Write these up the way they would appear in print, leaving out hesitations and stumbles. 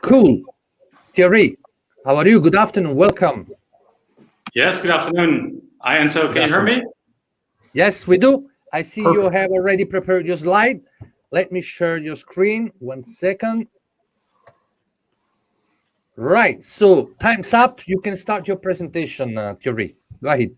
Cool. Thierry, how are you? Good afternoon. Welcome. Yes, good afternoon. Hi, Enzo. Can you hear me? Yes, we do. I see you have already prepared your slide. Let me share your screen. 1 second. Right. So time's up. You can start your presentation, Thierry. Go ahead.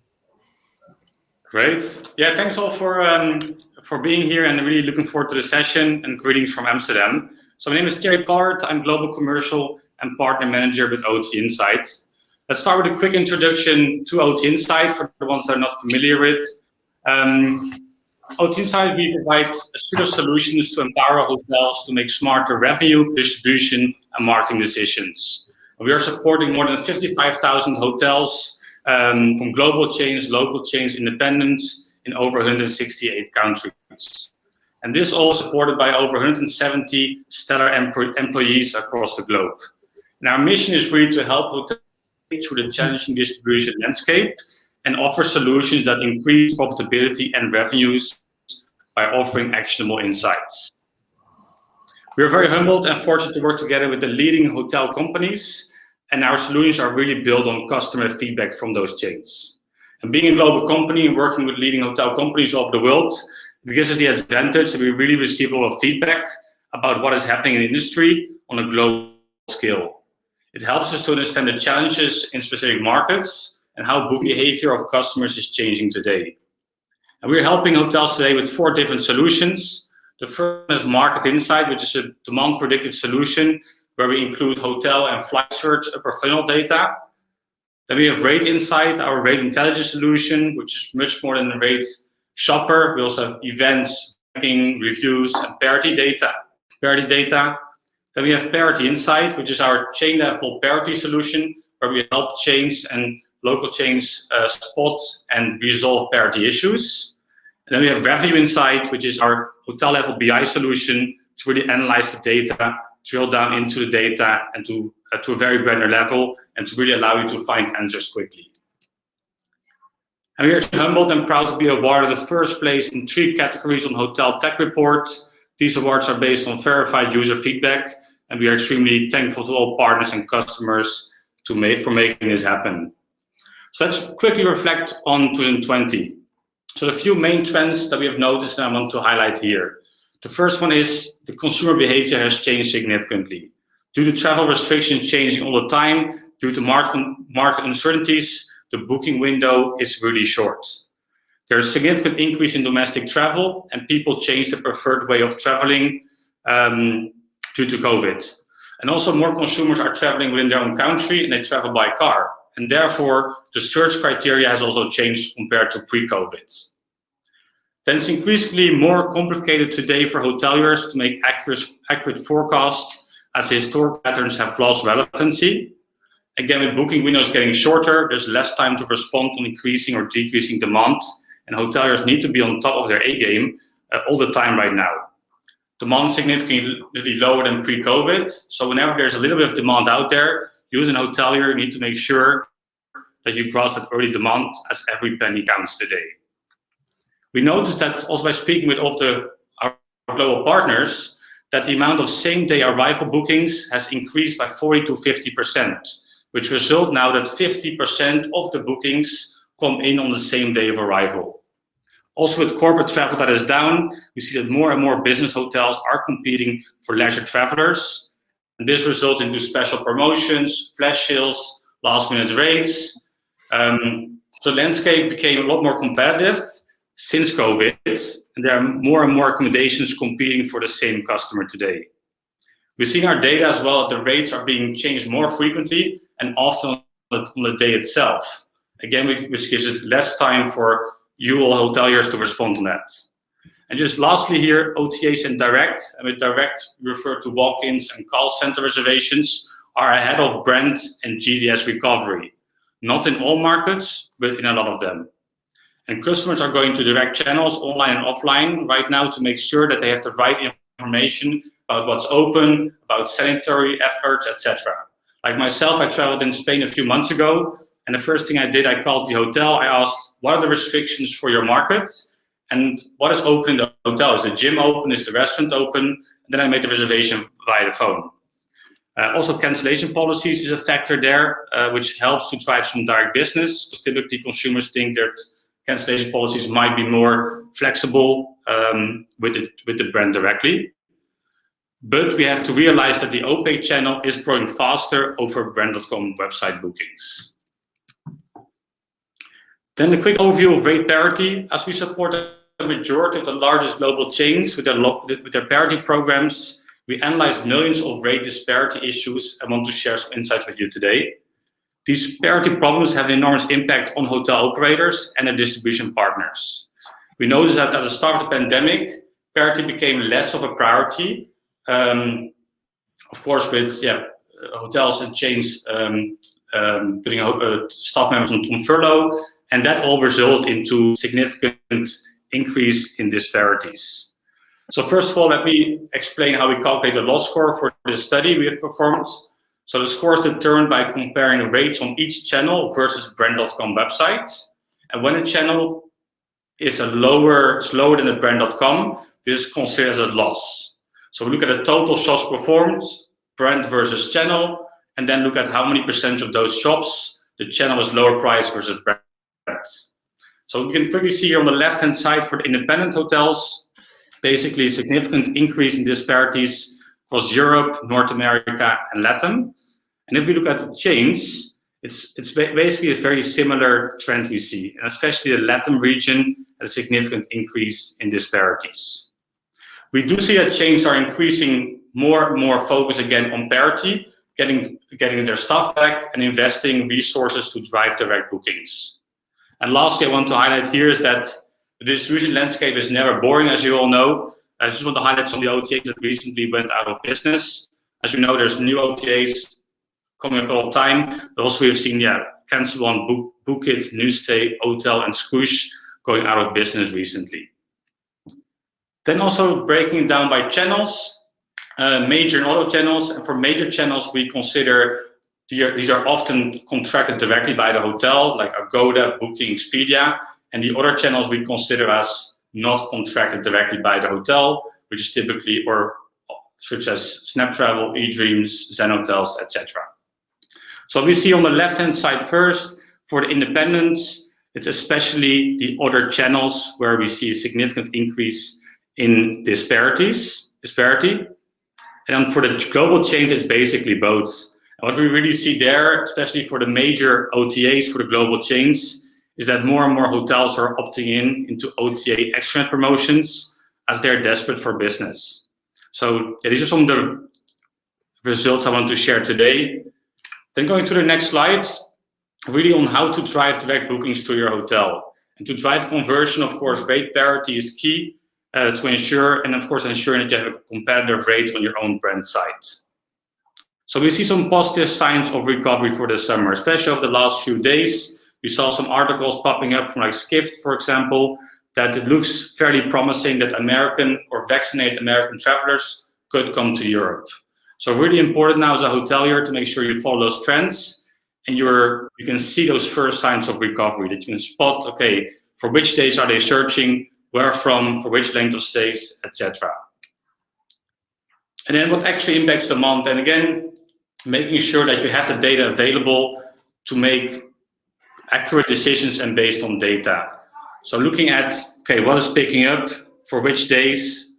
Great. Yeah, thanks all for being here and really looking forward to the session, and greetings from Amsterdam. So my name is Thierry Card. I'm Global Commercial and Partner Manager with OTA Insight. Let's start with a quick introduction to OTA Insight for the ones that are not familiar with. OTA Insight, we provide a suite of solutions to empower hotels to make smarter revenue, distribution, and marketing decisions. We are supporting more than 55,000 hotels from global chains, local chains, independents in over 168 countries. And this all supported by over 170 stellar employees across the globe. And our mission is really to help hotels through the challenging distribution landscape and offer solutions that increase profitability and revenues by offering actionable insights. We are very humbled and fortunate to work together with the leading hotel companies, and our solutions are really built on customer feedback from those chains. And being a global company and working with leading hotel companies all over the world, it gives us the advantage that we really receive a lot of feedback about what is happening in the industry on a global scale. It helps us to understand the challenges in specific markets and how booking behavior of customers is changing today. And we're helping hotels today with 4 different solutions. The first is Market Insight, which is a demand predictive solution where we include hotel and flight search upper funnel data. Then we have Rate Insight, our rate intelligence solution, which is much more than a rate shopper. We also have events, ranking, reviews, and Parity data. Then we have Parity Insight, which is our chain level parity solution, where we help chains and local chains spot and resolve parity issues. And then we have Revenue Insight, which is our hotel level BI solution to really analyze the data, drill down into the data, and to a very granular level, and to really allow you to find answers quickly. And we are humbled and proud to be awarded the first place in 3 categories on HotelTechAwards. These awards are based on verified user feedback, and we are extremely thankful to all partners and customers for making this happen. So let's quickly reflect on 2020. So the few main trends that we have noticed and I want to highlight here. The first one is the consumer behavior has changed significantly. Due to travel restrictions changing all the time, due to market uncertainties, the booking window is really short. There's a significant increase in domestic travel, and people change the preferred way of traveling due to COVID. And also more consumers are traveling within their own country, and they travel by car. And therefore, the search criteria has also changed compared to pre-COVID. Then it's increasingly more complicated today for hoteliers to make accurate forecasts, as historic patterns have lost relevancy. Again, with booking windows getting shorter, there's less time to respond on increasing or decreasing demand, and hoteliers need to be on top of their A game all the time right now. Demand significantly lower than pre-COVID, so whenever there's a little bit of demand out there, you as an hotelier need to make sure that you grasp that early demand, as every penny counts today. We noticed that also by speaking with all of our global partners, that the amount of same-day arrival bookings has increased by 40 to 50%, which result now that 50% of the bookings come in on the same day of arrival. Also with corporate travel that is down, we see that more and more business hotels are competing for leisure travelers. And this results into special promotions, flash sales, last-minute rates. So the landscape became a lot more competitive since COVID, and there are more and more accommodations competing for the same customer today. We've seen our data as well that the rates are being changed more frequently and often on the day itself. Again, which gives it less time for you all hoteliers to respond to that. And just lastly here, OTAs and direct, and with direct we refer to walk-ins and call center reservations, are ahead of brand and GDS recovery. Not in all markets, but in a lot of them. And customers are going to direct channels, online and offline, right now to make sure that they have the right information about what's open, about sanitary efforts, etc. Like myself, I traveled in Spain a few months ago, and the first thing I did, I called the hotel. I asked, what are the restrictions for your market? And what is open in the hotel? Is the gym open? Is the restaurant open? And then I made the reservation via the phone. Also, cancellation policies is a factor there, which helps to drive some direct business, because typically consumers think that cancellation policies might be more flexible with the brand directly. But we have to realize that the OPA channel is growing faster over brand.com website bookings. Then a quick overview of rate parity. As we support the majority of the largest global chains with their parity programs, we analyze millions of rate disparity issues and want to share some insights with you today. These parity problems have an enormous impact on hotel operators and their distribution partners. We noticed that at the start of the pandemic, parity became less of a priority. Of course, with hotels and chains putting staff members on furlough, and that all resulted into significant increase in disparities. So first of all, let me explain how we calculate the loss score for this study we have performed. So the score is determined by comparing rates on each channel versus brand.com website. And when a channel is lower than the brand.com, this is considered as a loss. So we look at the total shops performed, brand versus channel, and then look at how many percent of those shops the channel is lower price versus brand. So we can quickly see here on the left-hand side for the independent hotels, basically a significant increase in disparities across Europe, North America, and Latin. And if we look at the chains, it's basically a very similar trend we see, and especially the Latin region has a significant increase in disparities. We do see that chains are increasing more and more focus again on parity, getting their staff back and investing resources to drive direct bookings. And lastly, I want to highlight here is that the distribution landscape is never boring, as you all know. I just want to highlight some of the OTAs that recently went out of business. As you know, there's new OTAs coming up all the time. But also we've seen, Cancel One, Book It, New Stay, Hotel, and Scoosh going out of business recently. Then also breaking it down by channels, major and auto channels. And for major channels, we consider these are often contracted directly by the hotel, like Agoda, Booking, Expedia. And the other channels we consider as not contracted directly by the hotel, which is typically, such as Snap Travel, eDreams, Zen Hotels, etc. So we see on the left-hand side first, for the independents, it's especially the other channels where we see a significant increase in disparity. And then for the global chains, it's basically both. And what we really see there, especially for the major OTAs, for the global chains, is that more and more hotels are opting into OTA extra promotions as they're desperate for business. So these are some of the results I want to share today. Then going to the next slide, really on how to drive direct bookings to your hotel. And to drive conversion, of course, rate parity is key to ensure, and of course, ensuring that you have a competitive rate on your own brand site. So we see some positive signs of recovery for the summer, especially over the last few days. We saw some articles popping up from like Skift, for example, that it looks fairly promising that American or vaccinated American travelers could come to Europe. So really important now as a hotelier to make sure you follow those trends and you can see those first signs of recovery, that you can spot, okay, for which days are they searching, where from, for which length of stays, etc. And then what actually impacts demand, and again, making sure that you have the data available to make accurate decisions and based on data. So looking at, okay, what is picking up for which days,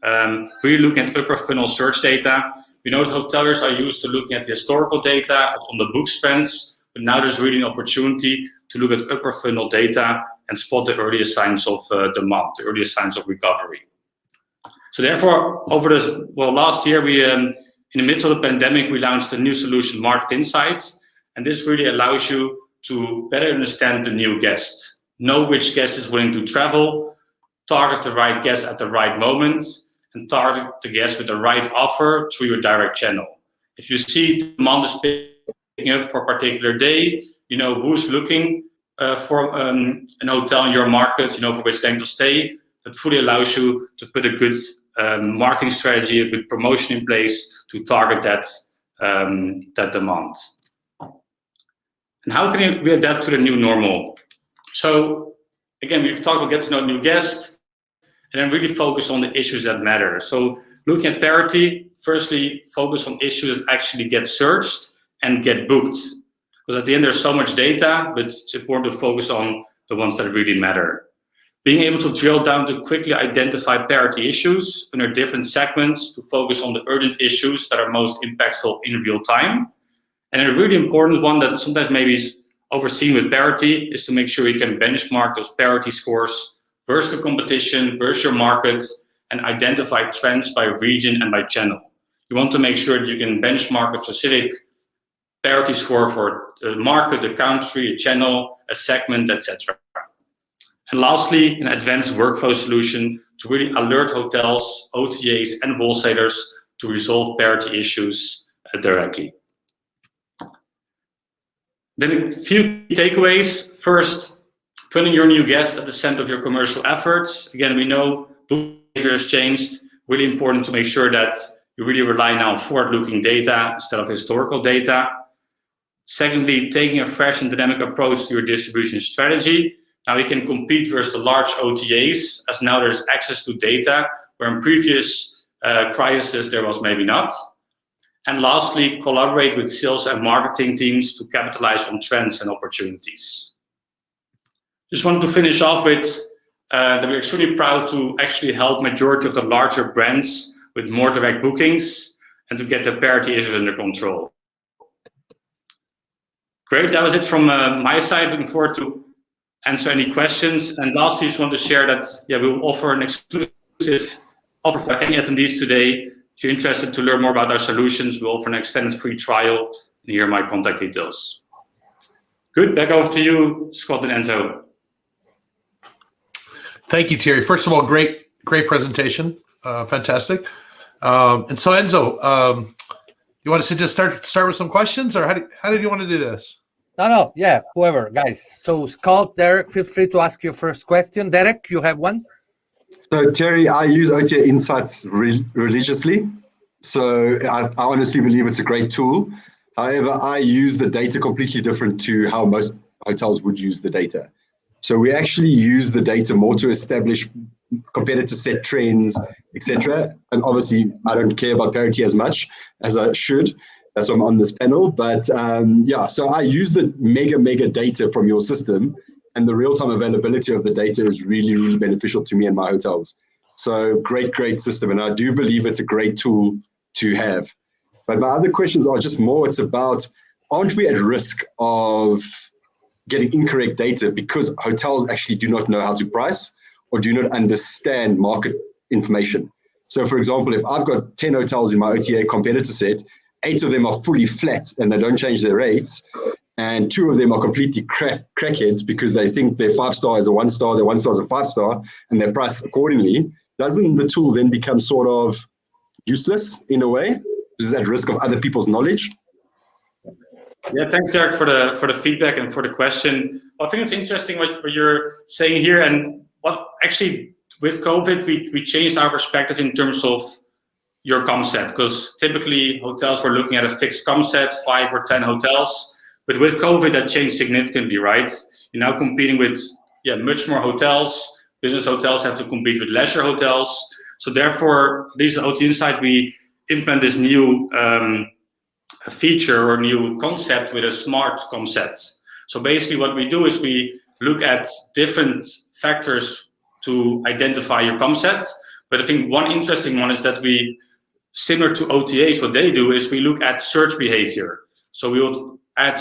really looking at upper funnel search data. We know that hoteliers are used to looking at the historical data on the books trends, but now there's really an opportunity to look at upper funnel data and spot the earliest signs of demand, the earliest signs of recovery. So therefore, over last year, we in the midst of the pandemic, we launched a new solution, Market Insight, and this really allows you to better understand the new guest, know which guest is willing to travel, target the right guest at the right moment, and target the guest with the right offer through your direct channel. If you see demand is picking up for a particular day, you know who's looking for an hotel in your market, you know for which length of stay. That fully allows you to put a good marketing strategy, a good promotion in place to target that demand. And how can we adapt to the new normal? So again, we talk about get to know new guests and then really focus on the issues that matter. So looking at Parity, firstly, focus on issues that actually get searched and get booked. Because at the end, there's so much data, but it's important to focus on the ones that really matter. Being able to drill down to quickly identify Parity issues under different segments to focus on the urgent issues that are most impactful in real time. And a really important one that sometimes maybe is overseen with Parity is to make sure you can benchmark those Parity scores versus the competition, versus your market, and identify trends by region and by channel. You want to make sure that you can benchmark a specific Parity score for the market, the country, a channel, a segment, etc. And lastly, an advanced workflow solution to really alert hotels, OTAs, and wholesalers to resolve Parity issues directly. Then a few takeaways. First, putting your new guest at the center of your commercial efforts. Again, we know behavior has changed. Really important to make sure that you really rely now on forward-looking data instead of historical data. Secondly, taking a fresh and dynamic approach to your distribution strategy. Now you can compete versus the large OTAs, as now there's access to data, where in previous crises there was maybe not. And lastly, collaborate with sales and marketing teams to capitalize on trends and opportunities. Just wanted to finish off with that we're extremely proud to actually help majority of the larger brands with more direct bookings and to get the Parity issues under control. Great, that was it from my side. Looking forward to answer any questions. And lastly, just want to share that we will offer an exclusive offer for any attendees today. If you're interested to learn more about our solutions, we'll offer an extended free trial. And here are my contact details. Good, back over to you, Scott and Enzo. Thank you, Thierry. First of all, great presentation. Fantastic. And so, Enzo, you want us to just start with some questions, or how did you want to do this? No, yeah, whoever, guys. So Scott, Derek, feel free to ask your first question. Derek, you have one? So Terry, I use OTA Insights religiously. So I honestly believe it's a great tool. However, I use the data completely different to how most hotels would use the data. So we actually use the data more to establish competitor set trends, etc. And obviously, I don't care about Parity as much as I should. That's why I'm on this panel. But so I use the mega data from your system, and the real-time availability of the data is really, really beneficial to me and my hotels. So great system. And I do believe it's a great tool to have. But my other questions are just more, it's about, aren't we at risk of getting incorrect data because hotels actually do not know how to price or do not understand market information? So for example, if I've got 10 hotels in my OTA competitor set, 8 of them are fully flat and they don't change their rates, and 2 of them are completely crackheads because they think their 5-star is a 1-star, their 1-star is a 5-star, and they're priced accordingly. Doesn't the tool then become sort of useless in a way? Is that risk of other people's knowledge? Yeah, thanks, Derek, for the feedback and for the question. Well, I think it's interesting what you're saying here, and what actually with COVID we changed our perspective in terms of your com set, because typically hotels were looking at a fixed com set, 5 or 10 hotels, but with COVID that changed significantly, right? You're now competing with much more hotels. Business hotels have to compete with leisure hotels. So therefore, at least at OTA Insight, we implement this new feature or new concept with a smart com set. So basically what we do is we look at different factors to identify your com set. But I think one interesting one is that we, similar to OTAs, what they do is we look at search behavior. So we will add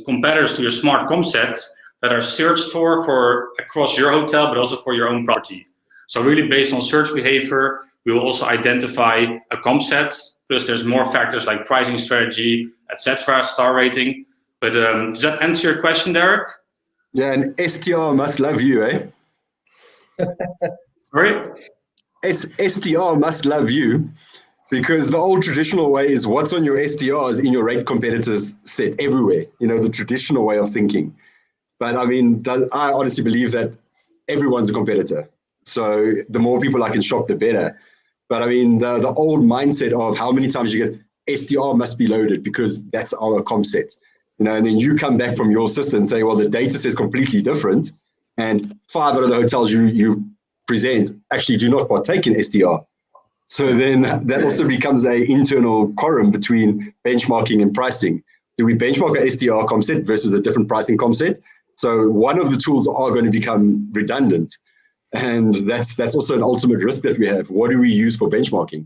competitors to your smart com set that are searched for across your hotel, but also for your own property. So really based on search behavior, we will also identify a com set. Plus there's more factors like pricing strategy, etc., star rating. But does that answer your question, Derek? Yeah, and STR must love you, eh? Sorry? STR must love you, because the old traditional way is what's on your STRs in your rate competitors set everywhere, the traditional way of thinking. But I mean, I honestly believe that everyone's a competitor. So the more people I can shop, the better. But I mean, the old mindset of how many times you get STR must be loaded because that's our com set, and then you come back from your system and say, well, the data says completely different. And 5 out of the hotels you present actually do not partake in STR. So then that also becomes an internal quorum between benchmarking and pricing. Do we benchmark a STR comp set versus a different pricing comp set? So one of the tools are going to become redundant. And that's also an ultimate risk that we have. What do we use for benchmarking?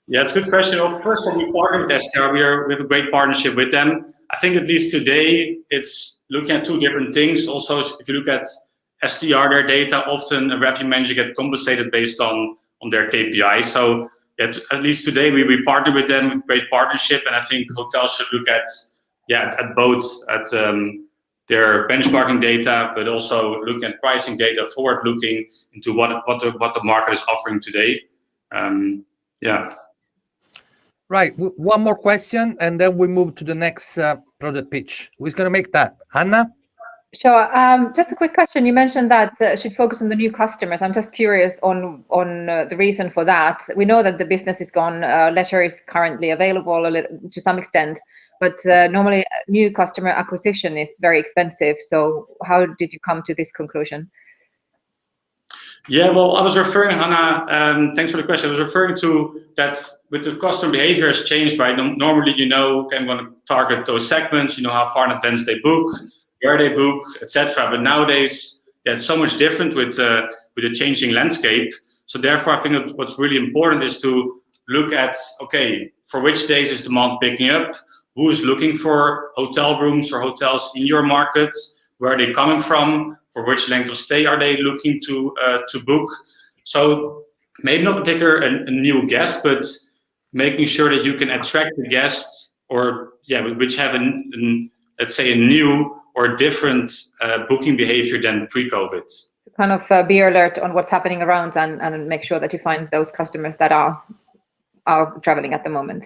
Yeah, it's a good question. Well, first of all, we partner with STR. We have a great partnership with them. I think at least today, it's looking at two different things. Also, if you look at STR, their data, often a revenue manager gets compensated based on their KPI. So yeah, at least today, we partner with them with great partnership. And I think hotels should look at both, at their benchmarking data, but also looking at pricing data, forward-looking into what the market is offering today. Yeah. Right. One more question, and then we move to the next product pitch. Who's going to make that? Anna? Sure. Just a quick question. You mentioned that should focus on the new customers. I'm just curious on the reason for that. We know that the business is gone. Leisure is currently available to some extent, but normally new customer acquisition is very expensive. So how did you come to this conclusion? Yeah, well, I was referring, Hannah, thanks for the question. I was referring to that with the customer behavior has changed, right? Normally, I'm going to target those segments, how far in advance they book, where they book, etc. But nowadays, it's so much different with the changing landscape. So therefore, I think what's really important is to look at, okay, for which days is demand picking up? Who's looking for hotel rooms or hotels in your market? Where are they coming from? For which length of stay are they looking to book? So maybe not particularly a new guest, but making sure that you can attract the guests, which have let's say a new or different booking behavior than pre-COVID. Kind of be alert on what's happening around and make sure that you find those customers that are traveling at the moment.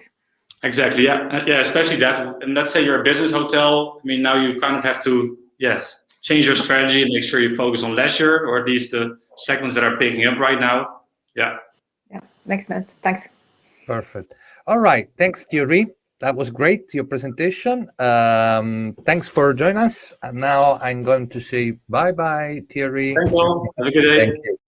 Exactly. Yeah. Especially that. And let's say you're a business hotel. I mean, now you kind of have to change your strategy and make sure you focus on leisure, or at least the segments that are picking up right now. Yeah, makes sense. Thanks. Perfect. All right. Thanks, Thierry. That was great, your presentation. Thanks for joining us. And now I'm going to say bye-bye, Thierry. Thanks all. Have a good day. Thank you.